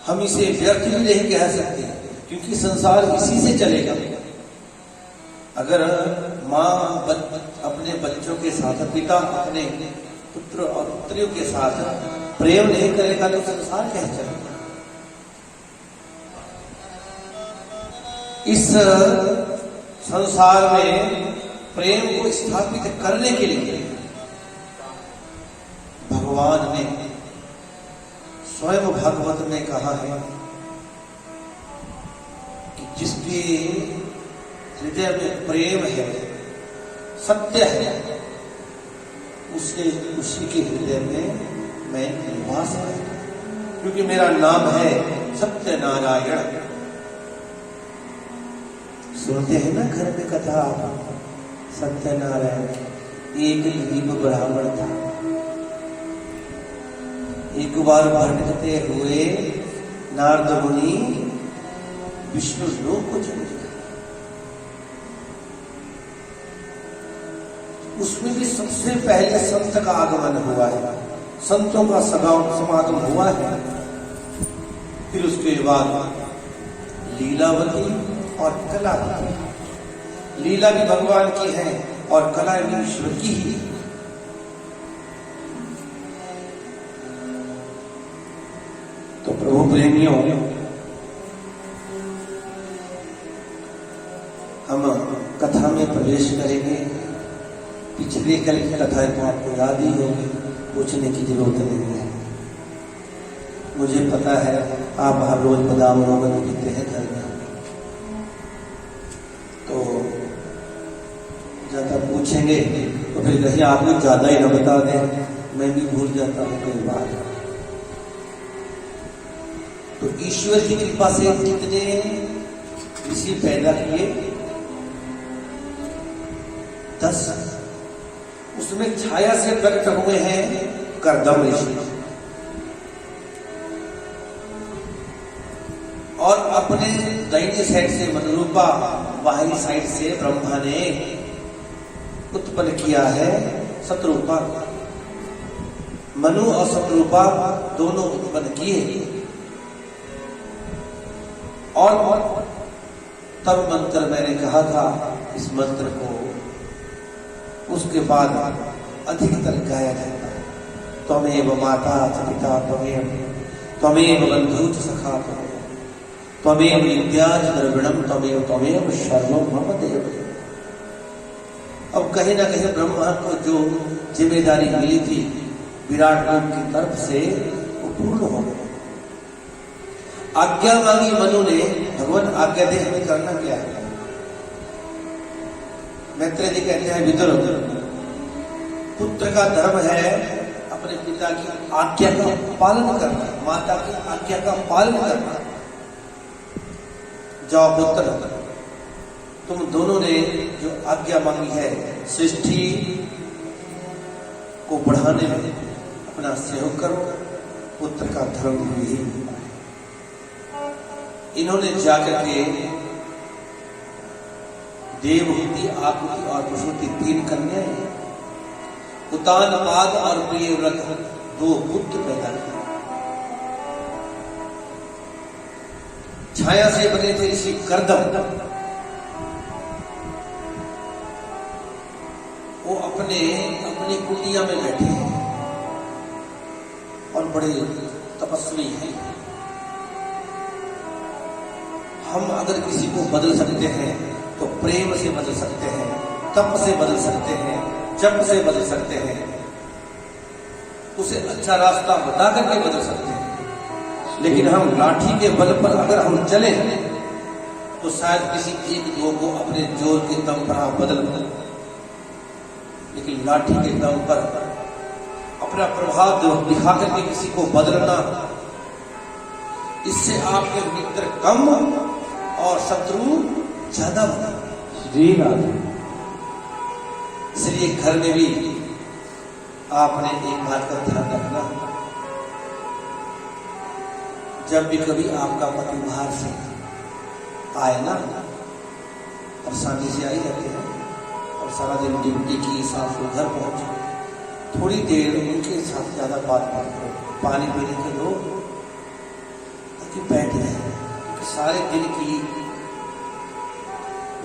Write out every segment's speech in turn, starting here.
हम इसे व्यर्थ भी नहीं कह सकते, क्योंकि संसार इसी से चलेगा। अगर माँ अपने बच्चों के साथ, पिता अपने पुत्र और पुत्रियों के साथ प्रेम नहीं करेगा तो संसार कैसे चलेगा? इस संसार में प्रेम को स्थापित करने के लिए भगवान ने स्वयं भागवत में कहा है कि जिसके हृदय में प्रेम है, सत्य है, उसी के हृदय में मैं निवास करूंगा, क्योंकि मेरा नाम है सत्य नारायण। सुनते हैं ना घर में कथा, सत्यनारायण एक गरीब ब्राह्मण था, एक बार भटकते हुए नारद मुनि विष्णु लोक को चले गए। उसमें भी सबसे पहले संत का आगमन हुआ है, संतों का समागम हुआ है। फिर उसके बाद लीलावती और कलावती। लीला भी भगवान की है और कला भी ईश्वर की ही। तो प्रभु प्रेमियों, हम कथा में प्रवेश करेंगे। पिछले कल की कथा तो आपको याद ही होगी, पूछने की जरूरत नहीं है। मुझे पता है आप हर रोज बादाम रोगन पीते हैं घर में, तो ज्यादा पूछेंगे तो फिर कहीं आप लोग ज्यादा ही न बता दें, मैं भी भूल जाता हूँ कई बार। तो ईश्वर की कृपा से कितने ऋषि पैदा किए? 10। उसमें छाया से प्रकट हुए हैं कर्दम ऋषि, और अपने दाहिनी साइड से मनुरूपा, बाहरी साइड से ब्रह्मा ने उत्पन्न किया है शत्रुपा। मनु और शत्रुपा दोनों उत्पन्न किए, और तब मंत्र मैंने कहा था, इस मंत्र को उसके बाद अधिकतर गाया जाता है। त्वमेव माता च पिता त्वमेव बंधु च सखा त्वमेव विद्या च द्रविणम त्वमेव सर्वं मम देव। अब कहीं ना कहीं ब्रह्मा को जो जिम्मेदारी मिली थी विराट रूप की तरफ से, वो पूर्ण हो गई। आज्ञा मांगी मनु ने, भगवान आज्ञा दे हमें करना क्या है। मैत्रेय जी कहते हैं विदुर, पुत्र का धर्म है अपने पिता की आज्ञा का पालन करना, माता की आज्ञा का पालन करना। जाओ पुत्र, तुम दोनों ने जो आज्ञा मांगी है सृष्टि को बढ़ाने में अपना सहयोग करो, पुत्र का धर्म भी यही होता है। इन्होंने जाकर के देवहूति, आकृति और प्रसूति 3 कन्याएं, उतानपाद और प्रियव्रत 2 पुत्र पैदा किए। छाया से बने थे ऋषि कर्दम, वो अपनी कुटिया में बैठे हैं और बड़े तपस्वी हैं। हम अगर किसी को बदल सकते हैं तो प्रेम से बदल सकते हैं, तप से बदल सकते हैं, जप से बदल सकते हैं, उसे अच्छा रास्ता बता करके बदल सकते हैं। लेकिन हम लाठी के बल पर अगर हम चले तो शायद किसी एक दो को अपने जोर के दम पर आप बदल दें, लेकिन लाठी के दम पर अपना प्रभाव दिखा करके किसी को बदलना, इससे आपके मित्र कम और शत्रु ज्यादा बने। इसलिए घर में भी आपने एक बात का ध्यान रखना, जब भी कभी आपका पति बाहर से आए ना, परेशानी से आई रहते हैं और सारा दिन ड्यूटी की हिसाब से घर पहुंचे, थोड़ी देर उनके साथ ज्यादा बात मत करो, पानी पीने के दो, कि बैठ जाए, क्योंकि सारे दिन की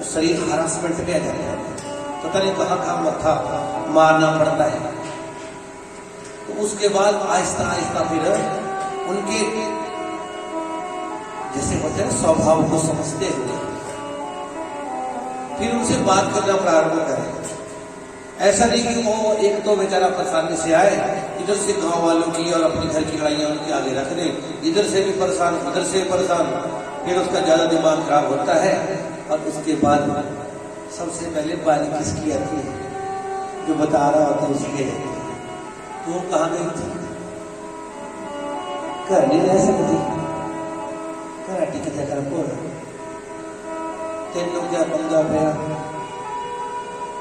शरीर हरासमेंट में आ जाता है, पता नहीं कहाँ कहाँ मत्था मारना पड़ता है। तो उसके बाद आहिस्ता आहिस्ता फिर उनके जैसे होते हैं स्वभाव को समझते हुए फिर उनसे बात करना प्रारंभ करें। ऐसा नहीं कि वो एक तो बेचारा परेशानी से आए, इधर से गांव वालों की और अपने घर की लड़ाइयां उनके आगे रख दे, इधर से भी परेशान उधर से परेशान, फिर उसका ज्यादा दिमाग खराब होता है। और उसके बाद सबसे पहले बारी किसकी आती है, जो बता रहा होता है उसके, तो कहाँ गई थी, घर नहीं रह सकती, घर टिक जाकर तेन लोग क्या पंगा पाया।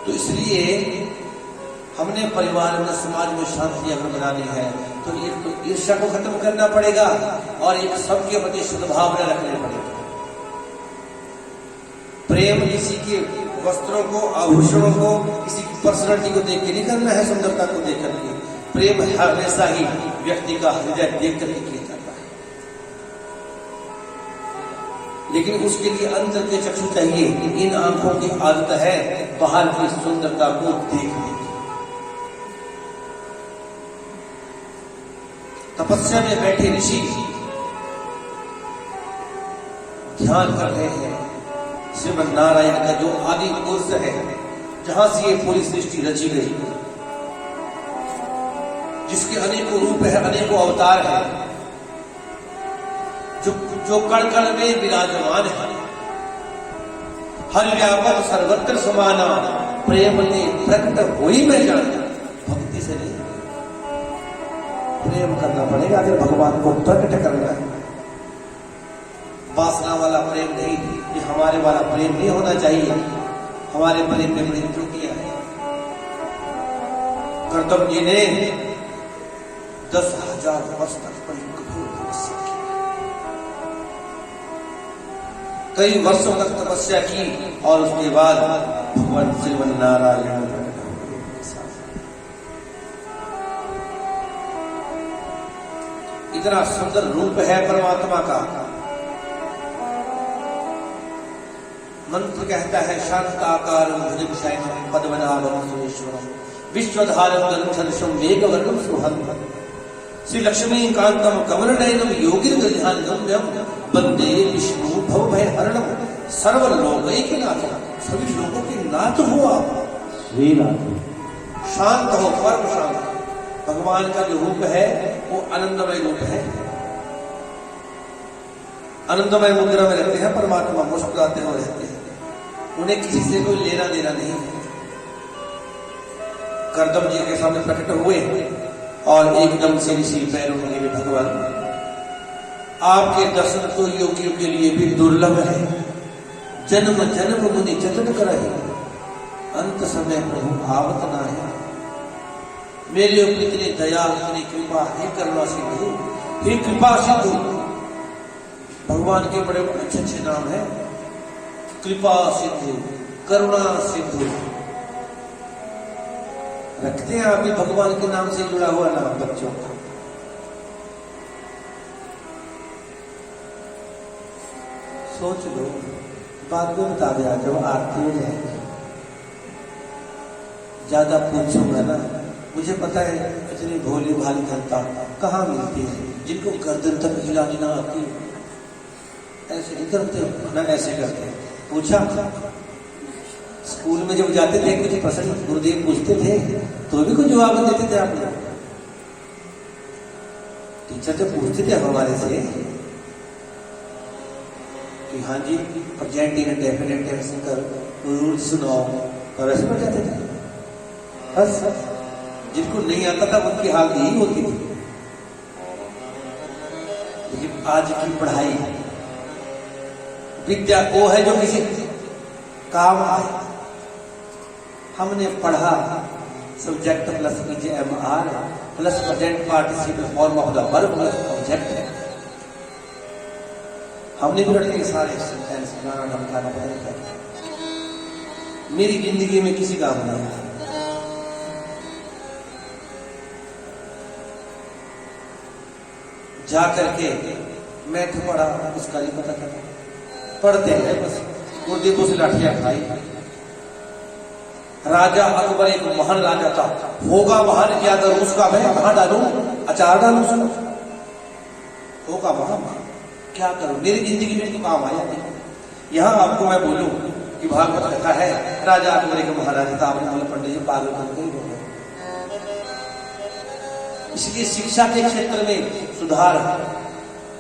तो इसलिए हमने परिवार में समाज में शांति अगर बनानी है तो एक तो ईर्ष्या को खत्म करना पड़ेगा और एक सबके प्रति सद्भावना रखनी पड़ेगी। प्रेम किसी के वस्त्रों को, आभूषणों को, किसी की पर्सनालिटी को देख के नहीं करना है, सुंदरता को देख करके। प्रेम हमेशा ही व्यक्ति का हृदय देख करके किया जाता है, लेकिन उसके लिए अंतर के चक्षु चाहिए। इन आंखों की आदत है बाहर की सुंदरता को देखने की। तपस्या में बैठे ऋषि ध्यान कर रहे हैं श्रीमन नारायण का जो आदि पुरुष है, जहां से ये पूरी सृष्टि रची गई, जिसके अनेकों रूप है, अनेकों अवतार है, जो कण कण में विराजमान है। हर व्यापक सर्वत्र समाना, प्रेम ने प्रकट होई में जाना। भक्ति से नहीं, प्रेम करना पड़ेगा अगर भगवान को प्रकट करना है। वासना वाला प्रेम नहीं, ये हमारे वाला प्रेम नहीं होना चाहिए। हमारे प्रेम में बड़ी त्रुटियां हैं। कर्तव्य जी ने 10,000 वर्ष तक बड़ी कठोर तपस्या की, कई वर्षों तक तपस्या की, और उसके बाद भगवान श्रीमन नारायण इतना सुंदर रूप है परमात्मा का। मंत्र कहता है शांताकारं भुजगशयनं पद्मनाभं सुरेश्वरं विश्वधारं गगनसदृशं मेघवर्णं सुहंतं श्री लक्ष्मीकांतं कमलनयनं योगिर्गजानगम्यं वंदे विष्णु भवभयहरणं सर्वलोकैकनाथं। सभी लोगों के नाथ हो आप, श्रीनाथ। शांत हो, परम शांत। भगवान का जो रूप है वो आनंदमय रूप है। आनंदमय मुद्रा में रहते हैं परमात्मा, मुस्कुराते हुए रहते हैं, उन्हें किसी से कोई लेना देना नहीं है। कर्दम जी के सामने प्रकट हुए और एकदम से ऋषि पैरों में गिरे। भगवान, आपके दर्शन तो योगियों के लिए भी दुर्लभ है, जन्म जन्म मुनि जतन करहि, अंत समय प्रभु आवत ना है। मेरे ऊपर इतनी दया, इतनी कृपा, हे करुणा सिंधु, हे कृपा सिंधु। भगवान के बड़े अच्छे अच्छे नाम हैं, कृपा सिंधु, करुणा सिंधु। रखते हैं आप भी भगवान के नाम से जुड़ा हुआ नाम बच्चों का। सोच लो, बाद में बता दिया जब आरती हो जाएगी। ज्यादा पूछूंगा ना, मुझे पता है इतनी भोली भाली जनता कहाँ मिलती है जिनको गर्दन तक हिलानी ना आती। ऐसे नहीं करते ना, ऐसे करते। पूछा स्कूल में जब जाते थे कुछ प्रश्न गुरुदेव पूछते थे तो भी कुछ जवाब देते थे आप लोग। टीचर जब पूछते थे हमारे से कि हाँ जी प्रेजेंट इन डेफिनेट टेंस कर रूल सुनाओ, और ऐसे पढ़ जाते थे बस। जिनको नहीं आता था उनकी हालत यही होती थी। लेकिन आज की पढ़ाई, विद्या वो है जो किसी काम आए। हमने पढ़ा subject plus EJMR plus present participle form of the verb plus object. हमने भी रटे सारे सेंटेंस गाना ढमकाना पता नहीं क्या। मेरी जिंदगी में किसी काम नहीं है। जा करके मैथ पढ़ा उसका नहीं पता था, पढ़ते हैं बस, गुरुदेवों से लाठियां खाई। राजा अकबर एक महान राजा था, होगा महान क्या करूं उसका, मैं कहां डालूं, अचार डालूं उसका, होगा महान क्या करूं, मेरी जिंदगी में तो काम आया नहीं। यहां आपको मैं बोलूं कि भागवत कथा है, राजा अकबर एक महाराजा था, आपने बोला पंडित जी पागल बन गई हो गए। इसलिए शिक्षा के क्षेत्र में सुधार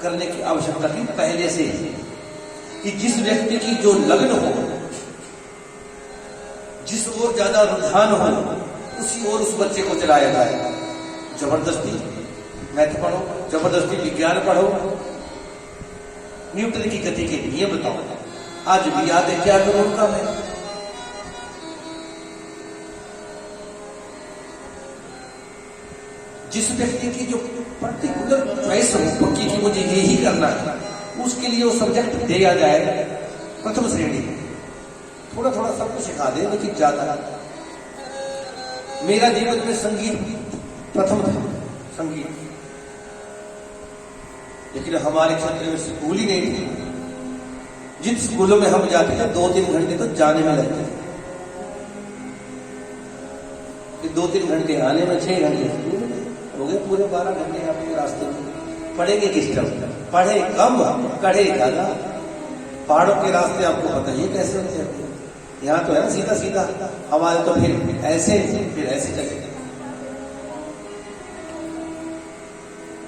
करने की आवश्यकता थी पहले से, कि जिस व्यक्ति की जो लगन हो, जिस ओर ज्यादा रुझान हो, उसी ओर उस बच्चे को चलाया जाए। जबरदस्ती मैथ पढ़ो, जबरदस्ती विज्ञान पढ़ो, न्यूटन की गति के नियम बताओ, आज भी याद है क्या करो उनका मैं। जिस व्यक्ति की जो पर्टिकुलर चॉइस हो पक्की की मुझे यही करना है, उसके लिए वो सब्जेक्ट दिया जाए प्रथम श्रेणी, थोड़ा थोड़ा सब कुछ सिखा दे, लेकिन ज्यादा। मेरा जीवन में संगीत प्रथम था, संगीत, लेकिन हमारे क्षेत्र में स्कूल ही नहीं थी। जिन स्कूलों में हम जाते थे 2-3 घंटे तो जाने में लगते थे, 2-3 घंटे आने में 6 घंटे स्कूल में हो गए, पूरे 12 घंटे आपके रास्ते में। पढ़ेंगे किस तरह, पढ़े कम कढ़े ज्यादा। पहाड़ों के रास्ते आपको पता ही कैसे होते हैं, यहाँ तो है ना सीधा सीधा, हमारे तो फिर ऐसे चले।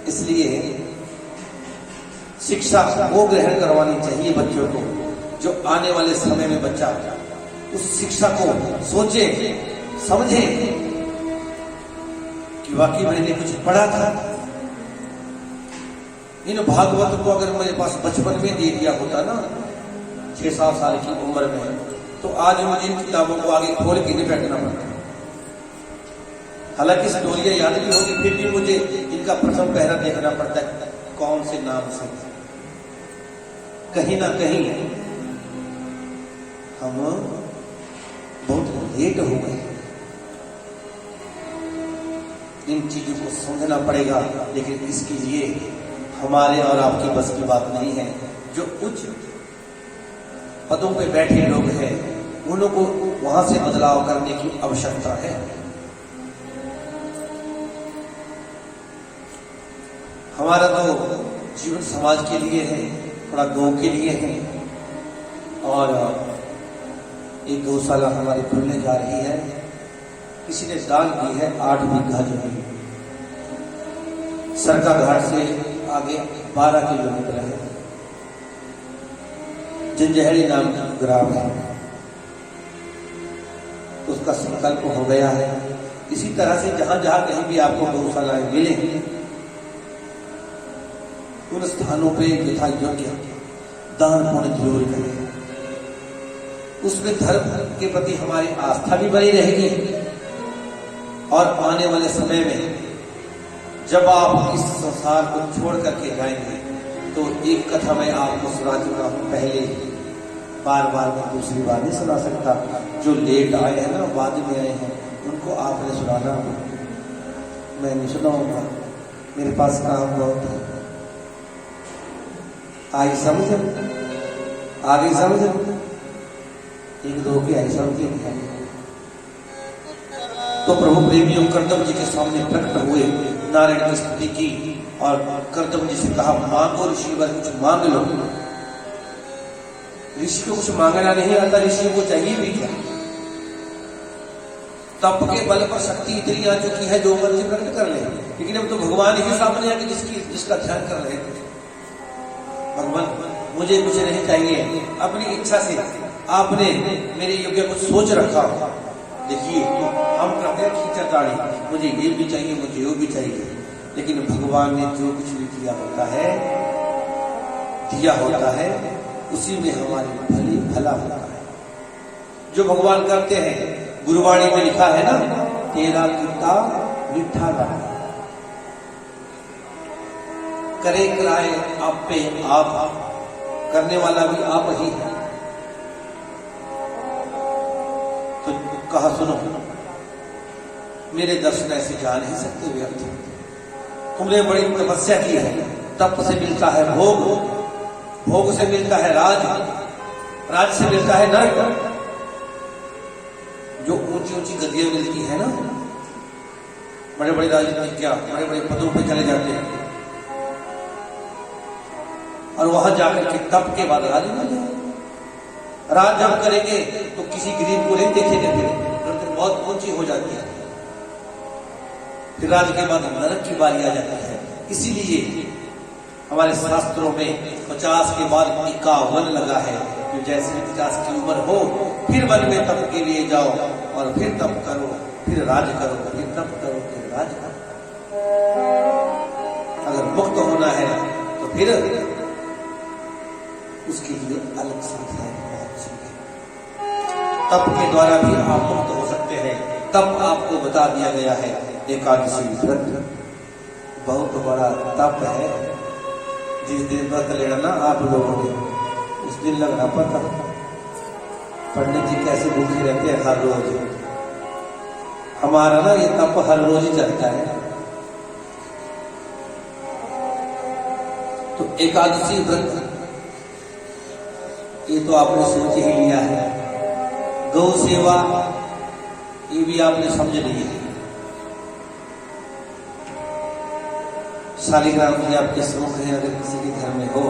इसलिए शिक्षा वो ग्रहण करवानी चाहिए बच्चों को, जो आने वाले समय में बच्चा उस शिक्षा को सोचे समझे कि वाकई मैंने कुछ पढ़ा था। इन भागवत को अगर मेरे पास बचपन में दे दिया होता ना, 6-7 साल की उम्र में, तो आज मुझे इन किताबों को आगे खोल के नहीं बैठना पड़ता। हालांकि स्टोरियां याद भी होगी, फिर भी मुझे इनका प्रथम पहरा देखना पड़ता है, कौन से नाम से। कहीं ना कहीं हम बहुत लेट हो गए, इन चीजों को समझना पड़ेगा। लेकिन इसके लिए हमारे और आपकी बस की बात नहीं है। जो उच्च पदों पे बैठे लोग हैं, उनको वहां से बदलाव करने की आवश्यकता है। हमारा तो जीवन समाज के लिए है, थोड़ा गांव के लिए है, और एक गौशाला हमारी खुलने जा रही है। किसी ने दान की है 8 बीघा जमीन, सरका घाट से आगे 12 किलोमीटर है, जंजहरी नाम का ग्राम है, उसका संकल्प हो गया है। इसी तरह से जहां जहां कहीं भी आपको गौशालाएं मिलेंगी, उन स्थानों पे यथा योग्य दान पुण्य जरूर करें। उसमें धर्म के प्रति हमारी आस्था भी बनी रहेगी, और आने वाले समय में जब आप इस संसार को छोड़ करके जाएंगे, तो एक कथा मैं आपको सुना चुका हूं पहले, बार बार मैं दूसरी बार नहीं सुना सकता। जो लेट आए हैं ना, बाद में आए हैं, उनको आपने सुनाना, मैं नहीं सुनाऊंगा, मेरे पास काम बहुत है। आई समझ, आगे समझ, 1-2 की आई समझ। तो प्रभु प्रेमियों कर्दम जी के सामने प्रकट हुए, नारायण की स्तुति की, और कर्दम जी से कहा, मांगो ऋषिवर, कुछ मांग लो। ऋषि को कुछ मांगना नहीं आता, ऋषि को चाहिए भी क्या। तप के बल पर शक्ति इतनी आ चुकी है, जो मर्जी प्रकट कर ले, लेकिन अब तो भगवान ही सामने आके जिसका ध्यान कर रहे हैं। भगवान मुझे कुछ नहीं चाहिए, अपनी इच्छा से आपने मेरे योग्य कुछ सोच रखा। देखिए हम कहते हैं खींचाताड़ी, मुझे ये भी चाहिए, मुझे वो भी चाहिए, लेकिन भगवान ने जो कुछ भी दिया होता है उसी में हमारी भला होता है। जो भगवान करते हैं, गुरुवाणी में लिखा है ना, तेरा कीता मीठा लगा, करे कराए आप पे आप, करने वाला भी आप ही है। तो कहा, सुनो, मेरे दर्शन ऐसे जा नहीं सकते व्यर्थ, तुमने बड़ी तपस्या की है, तप से मिलता है भोग, भोग से मिलता है राज, राज से मिलता है नरक। जो ऊंची ऊंची गद्दियां मिलती है ना, बड़े बड़े राजनीतिक क्या बड़े बड़े पदों पे चले जाते हैं और वहां जाकर के तप के बाद राज मिल जाए। राज जब करेंगे तो किसी गरीब को नहीं देखेंगे, फिर बहुत ऊंची हो जाती है। फिर राज के बाद नरक की बारी आ जाती है। इसीलिए हमारे शास्त्रों में 50 के बाद 51 लगा है कि जैसे 50 की उम्र हो फिर वन में तप के लिए जाओ और फिर तप करो, फिर राज करो, फिर तप करो, फिर राज करो। अगर मुक्त होना है तो फिर उसके लिए अलग साधना बहुत सी है। तप के द्वारा भी आप मुक्त हो सकते हैं। तप आपको बता दिया गया है। एकादशी व्रत बहुत बड़ा तप है। जिस दिन व्रत लेना ना आप लोगों ने, उस दिन लगना पता। पंडित जी कैसे भूखे रहते हैं हर रोज, हमारा ना ये तप हर रोज ही चलता है। तो एकादशी व्रत ये तो आपने सोच ही लिया है। गौ सेवा ये भी आपने समझ ली है। शालिग्राम जी आपके सम्मुख है, अगर किसी के घर में हो,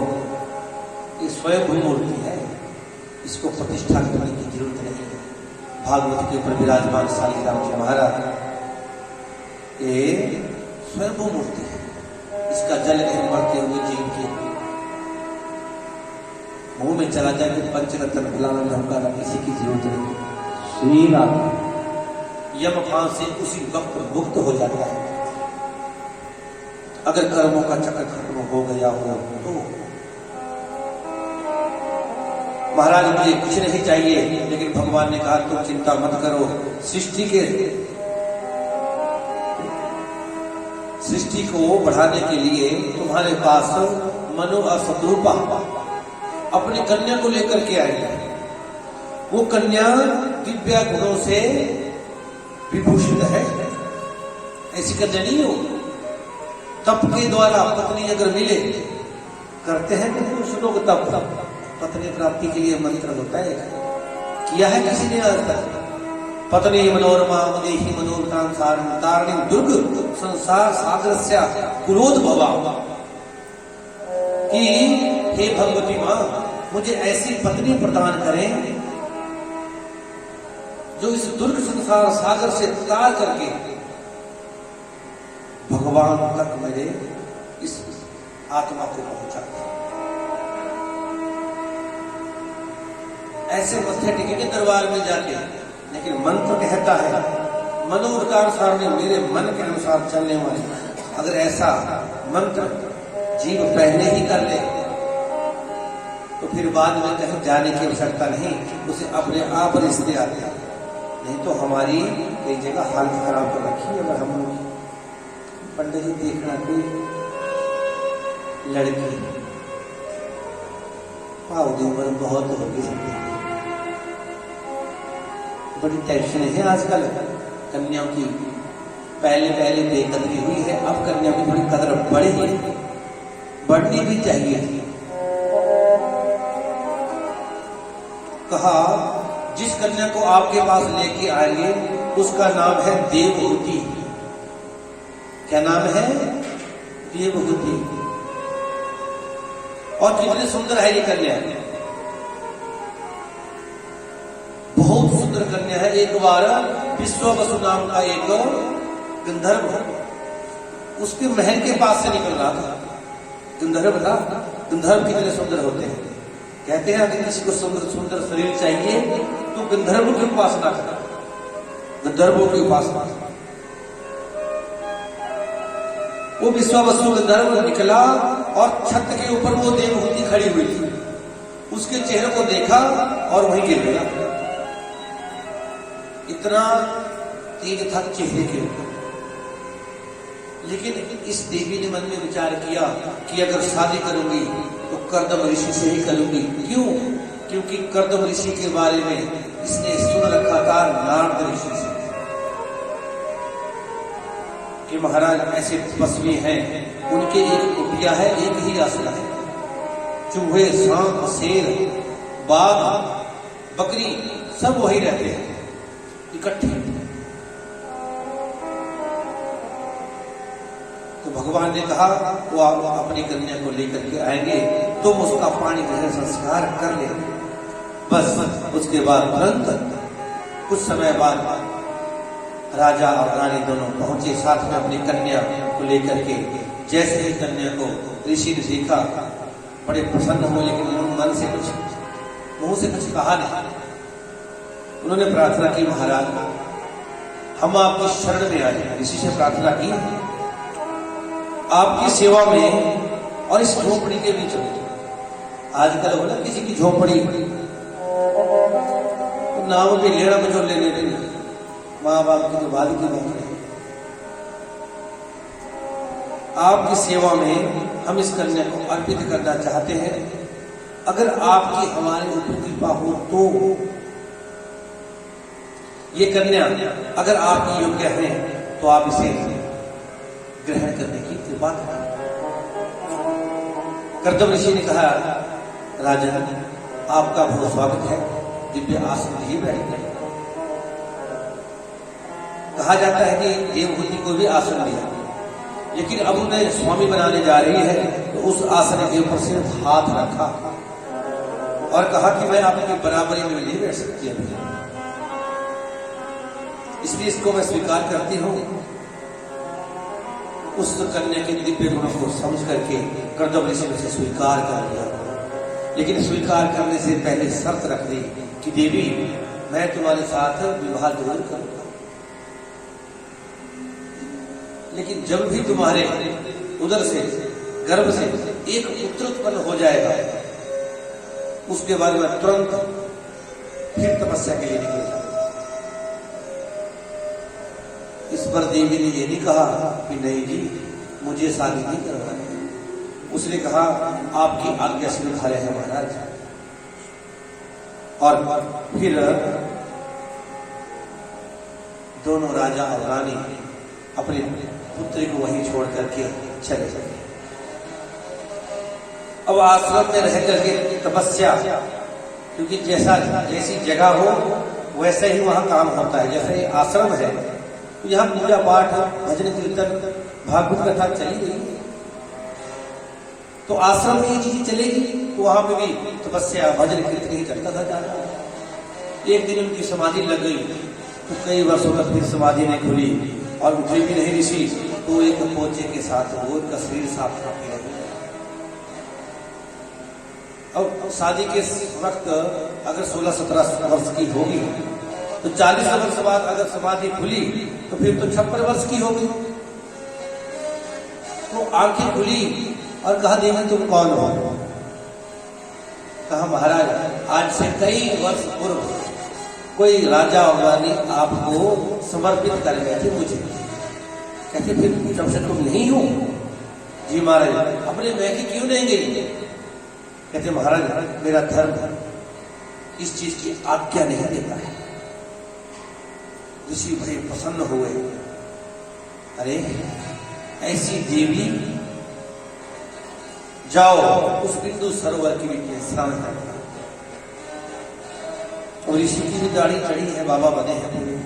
ये स्वयं भी मूर्ति है, इसको प्रतिष्ठा करने की जरूरत नहीं है। भागवत के ऊपर विराजमान शालिग्राम जी महाराज ये स्वयं मूर्ति है। इसका जल कहीं बढ़ते हुए जीव के मुंह में चला जाए तो पंचरत्न पिलाना धमकाना किसी की जरूरत नहीं। श्री राम यमफान से उसी वक्त मुक्त हो जाता है अगर कर्मों का चक्र खत्म हो गया हो तो। महाराज मुझे कुछ नहीं चाहिए, लेकिन भगवान ने कहा तुम चिंता मत करो। सृष्टि को बढ़ाने के लिए तुम्हारे पास मनु असतरूपा अपनी कन्या को लेकर के आएगा। वो कन्या दिव्य गुणों से विभूषित है। ऐसी कन्या नहीं हो। तप के द्वारा पत्नी अगर मिले, करते हैं कि पुरुष लोग तप पत्नी प्राप्ति के लिए मंत्र होता है, किया है किसी ने आज तक? पत्नी मनोरमा मदेहि मनोरतां तारिणी दुर्ग संसार सागर से कुलोद्भवा, कि हे भगवती मां मुझे ऐसी पत्नी प्रदान करें जो इस दुर्ग संसार सागर से तार करके भगवान तक मेरे इस आत्मा को पहुंचाता। ऐसे मत्थे टिके दरबार में जाके, लेकिन मंत्र कहता है मनोरथानुसार में मेरे मन के अनुसार चलने वाले। अगर ऐसा मंत्र जीव पहले ही कर ले तो फिर बाद में कहीं जाने की आवश्यकता नहीं, उसे अपने आप रिश्ते आते हैं। नहीं तो हमारी कई जगह हालत खराब कर रखी है। अगर हम पंडित जी देखना कोई लड़की पाव की उम्र बहुत होगी, बड़ी टेंशन है आजकल कन्याओं की। पहले बेकदरी हुई है, अब कन्या की थोड़ी कदर बढ़ी है, बढ़नी भी चाहिए। कहा जिस कन्या को आपके पास लेके आएंगे उसका नाम है देवहूति। क्या नाम है? देवहूति। और कितनी सुंदर है ये कन्या, बहुत सुंदर कन्या है। एक बार विश्ववसु नाम का एक गंधर्व उसके महल के पास से निकल रहा था। गंधर्व था। गंधर्व कितने सुंदर होते हैं। कहते हैं अगर किसी को सुंदर शरीर चाहिए तो गंधर्वों की उपासना करें, गंधर्वों की उपासना। वो विश्ववसु गंधर्व निकला और छत के ऊपर वो देवहूति खड़ी हुई थी। उसके चेहरे को देखा और वहीं गिर गया। इतना तेज था चेहरे के ऊपर। लेकिन इस देवी ने मन में विचार किया कि अगर शादी करूंगी तो कर्दम ऋषि से ही करूंगी। क्यों? क्योंकि कर्दम ऋषि के बारे में इसने सुन रखा था नारद ऋषि से कि महाराज ऐसे तपस्वी हैं उनके एक कुटिया है, एक ही आसना है। चूहे, सांप, शेर, बाघ, बकरी सब वही रहते हैं इकट्ठे। तो भगवान ने कहा वो आप अपनी कन्या को लेकर के आएंगे, तुम उसका पानी ग्रहण संस्कार कर ले। बस उसके बाद तुरंत कुछ समय बाद राजा और रानी दोनों पहुंचे साथ में अपनी कन्या को लेकर के। जैसे ही कन्या को ऋषि ने देखा बड़े प्रसन्न हुए, लेकिन मन से कुछ मुंह से कुछ कहा नहीं। उन्होंने प्रार्थना की, महाराज हम आपकी शरण में आए। ऋषि से प्रार्थना की, आपकी सेवा में और इस झोपड़ी के बीच में। आजकल हो ना किसी की झोपड़ी तो नाम भी लेना में जो लेने नहीं, माँ बाप की तो बाद की बात है। आपकी सेवा में हम इस कन्या को अर्पित करना चाहते हैं। अगर आपकी हमारे ऊपर कृपा हो तो ये कन्या अगर आपकी योग्य है तो आप इसे ग्रहण करने की कृपा करें। कर्दम ऋषि ने कहा, राजन आपका बहुत स्वागत है, दिव्य आसन ही बैठे। कहा जाता है कि देवहूति को भी आसन दिया, लेकिन अब उन्हें स्वामी बनाने जा रही है तो उस आसन के ऊपर से हाथ रखा और कहा कि मैं आपकी बराबरी में नहीं बैठ सकती अभी, इसलिए इसको मैं स्वीकार करती हूं। उस कन्या के दिव्य गुणों को समझ करके कर्दम ऋषि ने उसे स्वीकार कर लिया, लेकिन स्वीकार करने से पहले शर्त रख दी कि देवी मैं तुम्हारे साथ विवाह जरूर करूंगा, लेकिन जब भी तुम्हारे उदर से गर्भ से एक पुत्र उत्पन्न हो जाएगा उसके बाद में तुरंत फिर तपस्या के लिए निकल जाएगा। इस पर देवी ने ये नहीं कहा कि नहीं जी मुझे शादी नहीं करवानी। उसने कहा आपकी आज्ञा स्वीकार है महाराज। और फिर दोनों राजा और रानी अपने पुत्री को वहीं छोड़ करके चले गए। अब आश्रम में रह करके तपस्या, क्योंकि जैसी जगह हो वैसे ही वहां काम होता है। जैसे आश्रम है तो यहाँ पूजा पाठ, भजन कीर्तन, भागवत कथा चली गई, तो आश्रम में ये चीज चलेगी तो वहां पे भी तपस्या भजन कीर्तन ही चलता था जाना। एक दिन उनकी समाधि लग गई तो कई वर्षों तक फिर समाधि नहीं खुली और उठे भी नहीं ऋषि, तो एक पोचे के साथ वो उनका शरीर साफ करती रही। अब शादी के वक्त अगर 16-17 वर्ष की होगी तो 40 वर्ष बाद अगर समाधि खुली तो फिर तो 56 वर्ष की होगी। तो आंखें खुली और कहा देवी तुम कौन हो? कहा महाराज आज से कई वर्ष पूर्व कोई राजा और रानी आपको समर्पित कर गए थे मुझे। कहते फिर जब से तुम नहीं हो? जी महाराज अपने मैके क्यों नहीं गई? कहते महाराज मेरा धर्म इस चीज की आज्ञा नहीं देता है। ऋषि बड़े प्रसन्न हुए, अरे ऐसी देवी जाओ उस बिंदु सरोवर के बीच स्नान करना। और ऋषि की भी दाढ़ी चढ़ी है, बाबा बने हैं पूरे।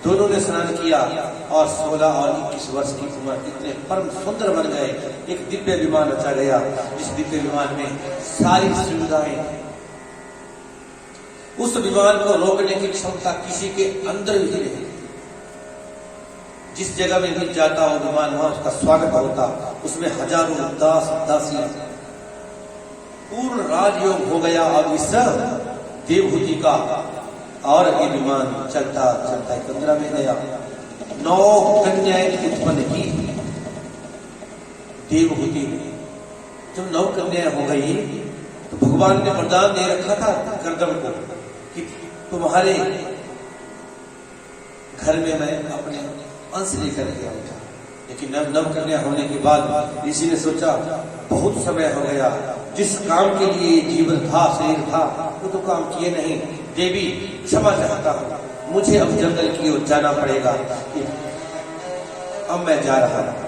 दोनों ने स्नान किया और 16 और 21 वर्ष की उम्र इतने परम सुंदर बन गए। एक दिव्य विमान रचा गया, जिस दिव्य विमान में सारी सुविधाएं, उस विमान को रोकने की क्षमता किसी के अंदर भी नहीं। जिस जगह में भी जाता वो विमान वहां उसका स्वागत होता। उसमें हजारों दास दासियां, पूर्ण राजयोग हो गया। और इस देवहूति का और ये विमान चलता चलता 15 में गया। 9 कन्याएं उत्पन्न की देवहूति ने। जब 9 कन्याएं हो गई तो भगवान ने वरदान दे रखा था कर्दम को कि तुम्हारे घर में मैं अपने अंश लेकर के आऊंगा। लेकिन 9 कन्या होने के बाद ऋषि ने सोचा बहुत समय हो गया, जिस काम के लिए जीवन था, शरीर था, वो तो काम किए नहीं। देवी क्षमा चाहता हूं, मुझे अब जंगल की ओर जाना पड़ेगा। अब मैं जा रहा हूं।